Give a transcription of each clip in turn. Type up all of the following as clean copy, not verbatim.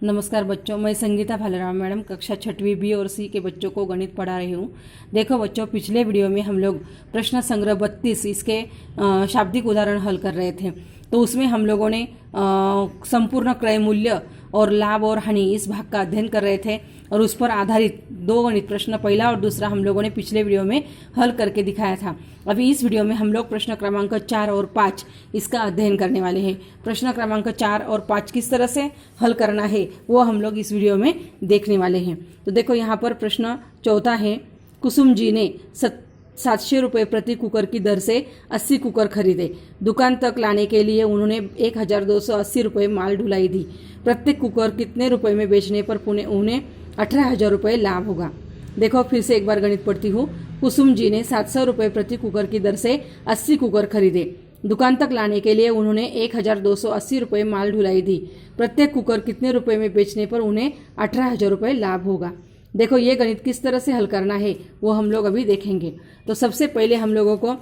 नमस्कार बच्चों, मैं संगीता भालेराव मैडम कक्षा 6वीं बी और सी के बच्चों को गणित पढ़ा रही हूँ। देखो बच्चों, पिछले वीडियो में हम लोग प्रश्न संग्रह 32 इसके शाब्दिक उदाहरण हल कर रहे थे। तो उसमें हम लोगों ने संपूर्ण क्रय मूल्य और लाभ और हानि इस भाग का अध्ययन कर रहे थे और उस पर आधारित दो गणित प्रश्न, पहला और दूसरा, हम लोगों ने पिछले वीडियो में हल करके दिखाया था। अभी इस वीडियो में हम लोग प्रश्न क्रमांक 4 और 5 इसका अध्ययन करने वाले हैं। प्रश्न क्रमांक 4 और 5 किस तरह से हल करना है वो हम लोग इस वीडियो में देखने वाले हैं। तो देखो यहाँ पर प्रश्न चौथा है, कुसुम जी ने 700 रुपये प्रति कुकर की दर से 80 कुकर खरीदे। दुकान तक लाने के लिए उन्होंने 1280 रुपये माल ढुलाई दी। प्रत्येक कुकर कितने रुपए में बेचने पर उन्हें 18,000 रुपये लाभ होगा। देखो फिर से एक बार गणित पढ़ती हूँ। कुसुम जी ने 700 रुपये प्रति कुकर की दर से 80 कुकर खरीदे। दुकान तक लाने के लिए उन्होंने 1280 रुपये माल ढुलाई दी। प्रत्येक कुकर कितने रुपए में बेचने पर उन्हें 18,000 रुपये लाभ होगा। देखो ये गणित किस तरह से हल करना है वो हम लोग अभी देखेंगे। तो सबसे पहले हम लोगों को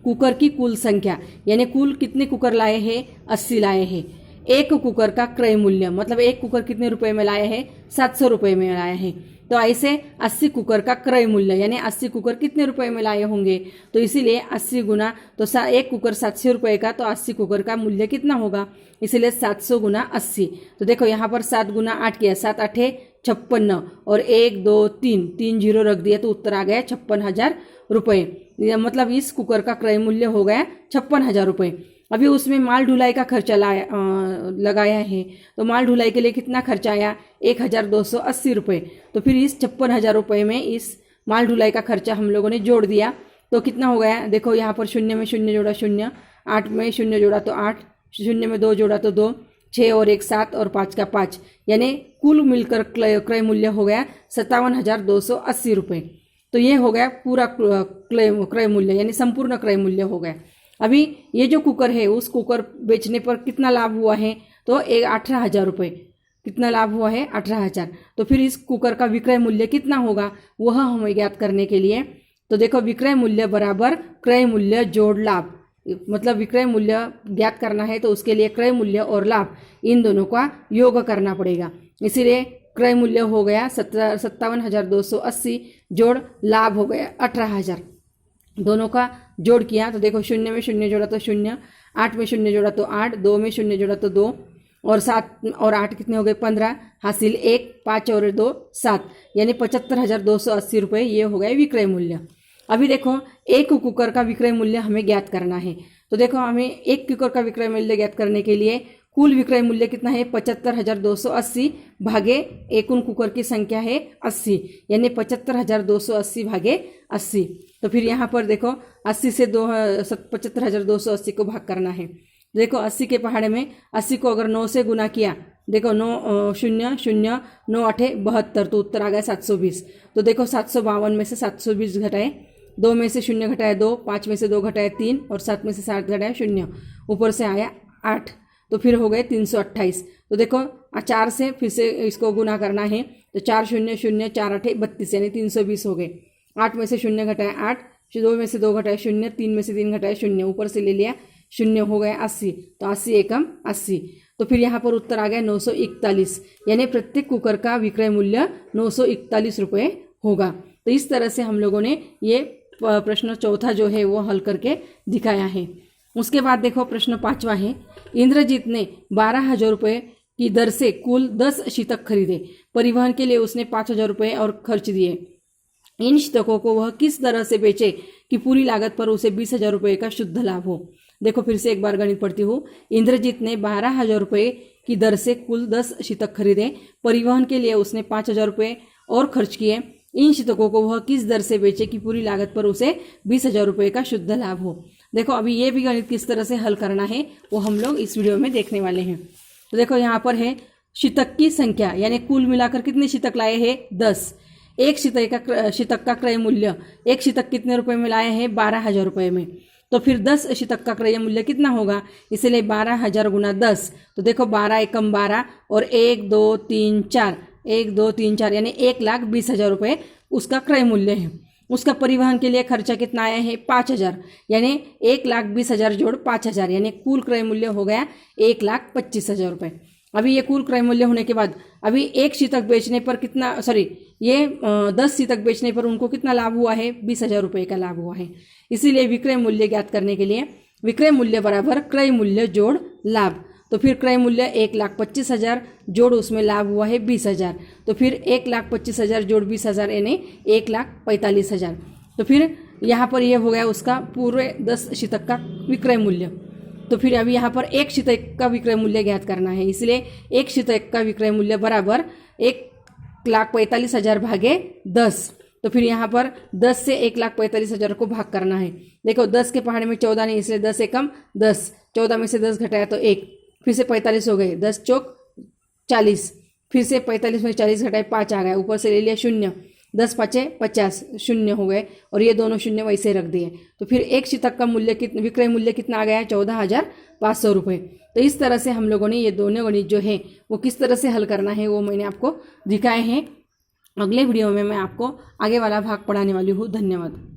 कुकर की कुल संख्या, यानी कुल कितने कुकर लाए हैं, 80 लाए हैं। एक कुकर का क्रय मूल्य, मतलब एक कुकर कितने रुपए में लाए हैं, 700 रुपये में लाए हैं। तो ऐसे 80 कुकर का क्रय मूल्य, यानी 80 कुकर कितने रुपए में लाए होंगे, तो इसीलिए 80 गुना, तो एक कुकर 700 रुपये का, तो 80 कुकर का मूल्य कितना होगा, इसीलिए 700 गुना 80। तो देखो यहाँ पर 7 गुना 8 किया, 7 8 56 और 1 2 3 जीरो रख दिया, तो उत्तर आ गया 56,000 रुपये। मतलब इस कुकर का क्रय मूल्य हो गया 56,000 रुपये। अभी उसमें माल ढुलाई का खर्चा लगाया है, तो माल ढुलाई के लिए कितना खर्चा आया, 1280 रुपये। तो फिर इस 56,000 रुपये में इस माल ढुलाई का खर्चा हम लोगों ने जोड़ दिया, तो कितना हो गया, देखो यहाँ पर शून्य में शून्य जोड़ा 0, 8 में शून्य जोड़ा तो 8, 0 में 2 जोड़ा तो 2, 6 और 1 7 और 5 का 5, यानी कुल मिलकर क्रय मूल्य हो गया 57,280 रुपये। तो ये हो गया पूरा क्रय मूल्य, यानी संपूर्ण क्रय मूल्य हो गया। अभी ये जो कुकर है, उस कुकर बेचने पर कितना लाभ हुआ है, तो 18,000 रुपये। कितना लाभ हुआ है, 18,000। तो फिर इस कुकर का विक्रय मूल्य कितना होगा वह हमें ज्ञात करने के लिए, तो देखो विक्रय मूल्य बराबर क्रय मूल्य जोड़ लाभ, मतलब विक्रय मूल्य ज्ञात करना है तो उसके लिए क्रय मूल्य और लाभ इन दोनों का योग करना पड़ेगा। इसीलिए क्रय मूल्य हो गया 57,280 जोड़ लाभ हो गया 18,000। दोनों का जोड़ किया तो देखो 0 में शून्य जोड़ा तो 0, 8 में शून्य जोड़ा तो 8, 2 में शून्य जोड़ा तो 2 और 7 और 8 कितने हो गए, 15, हासिल 1, 5 और 2 7, यानी 75,280 रुपये ये हो गए विक्रय मूल्य। अभी देखो एक कुकर का विक्रय मूल्य हमें ज्ञात करना है। तो देखो हमें एक कुकर का विक्रय मूल्य ज्ञात करने के लिए कुल विक्रय मूल्य कितना है, 75,280 भागे एकूण कुकर की संख्या है 80, यानी 75,280 भागे 80। तो फिर यहाँ पर देखो 80 से 75,280 को भाग करना है। देखो 80 के पहाड़े में 80 को अगर 9 से गुना किया, देखो 9 0 0 9 8 72, तो उत्तर आ गया 720। तो देखो 752 में से 720 घटाए, 2 में से 0 घटाया 2, 5 में से 2 घटाया 3 और 7 में से 7 घटाया 0, ऊपर से आया 8, तो फिर हो गए 328। तो देखो 4 से फिर से इसको गुना करना है, तो 4 0 0 4 8 32, यानी 320 हो गए। 8 में से 0 घटाया 8, 2 में से 2 घटाया 0, 3 में से 3 घटाया 0, ऊपर से ले लिया 0, हो गया 80। तो 80 एकम 80। तो फिर यहाँ पर उत्तर आ गया 941, यानी प्रत्येक कुकर का विक्रय मूल्य 941 रुपये होगा। तो इस तरह से हम लोगों ने ये प्रश्न चौथा जो है वो हल करके दिखाया है। उसके बाद देखो प्रश्न 5वां है, इंद्रजीत ने 12,000 रुपये की दर से कुल 10 शीतक खरीदे। परिवहन के लिए उसने 5,000 रुपये और खर्च दिए। इन शीतकों को वह किस तरह से बेचे कि पूरी लागत पर उसे 20,000 रुपये का शुद्ध लाभ हो। देखो फिर से एक बार गणित पढ़ती हूँ। इंद्रजीत ने 12,000 रुपये की दर से कुल 10 शीतक खरीदे। परिवहन के लिए उसने 5,000 रुपये और खर्च किए। इन शीतकों को वह किस दर से बेचे कि पूरी लागत पर उसे 20,000 रुपये का शुद्ध लाभ हो। देखो अभी ये भी गणित किस तरह से हल करना है वो हम लोग इस वीडियो में देखने वाले हैं। तो देखो यहाँ पर है शीतक की संख्या, यानी कुल मिलाकर कितने शीतक लाए हैं, 10। एक शीतक का क्रय मूल्य, एक शीतक कितने रुपए में लाए हैं, 12,000 रुपये में। तो फिर 10 शीतक का क्रय मूल्य कितना होगा, इसलिए 12,000 गुना 10। तो देखो 12 एकम 12 और 1 2 3 4, 1 2 3 4, यानी 1,20,000 रुपये उसका क्रय मूल्य है। उसका परिवहन के लिए खर्चा कितना आया है, 5,000, यानी 1,20,000 जोड़ 5,000, यानी कुल क्रय मूल्य हो गया 1,25,000 रुपये। अभी ये कुल क्रय मूल्य होने के बाद अभी एक शीतक बेचने पर कितना, सॉरी ये 10 शीतक बेचने पर उनको कितना लाभ हुआ है, 20,000 रुपये का लाभ हुआ है। इसीलिए विक्रय मूल्य ज्ञात करने के लिए विक्रय मूल्य बराबर क्रय मूल्य जोड़ लाभ। तो फिर क्रय मूल्य 1,25,000 जोड़ उसमें लाभ हुआ है 20,000, तो फिर 1,25,000 जोड़ 20,000 यानी 1,45,000। तो फिर यहाँ पर ये हो गया उसका पूरे 10 शीतक का विक्रय मूल्य। तो फिर अभी यहाँ पर एक शीतक का विक्रय मूल्य ज्ञात करना है, इसलिए एक शीतक का विक्रय मूल्य बराबर 1,45,000 भागे 10। तो फिर यहाँ पर 10 से 1,45,000 को भाग करना है। देखो 10 के पहाड़े में 14 नहीं, इसलिए 10 एकम 10, 14 में से 10 घटाया तो 1, फिर से 45 हो गए, 10 चौक 40, फिर से 45 में 40 घटाए 5 आ गया, ऊपर से ले लिया 0, 10 5 50, 0 हो गए और ये दोनों 0 वैसे रख दिए। तो फिर एक शीतक का मूल्य कितना, विक्रय मूल्य कितना आ गया, 14,500 रुपये। तो इस तरह से हम लोगों ने ये दोनों गणित जो है वो किस तरह से हल करना है वो मैंने आपको दिखाए हैं। अगले वीडियो में मैं आपको आगे वाला भाग पढ़ाने वाली हूँ। धन्यवाद।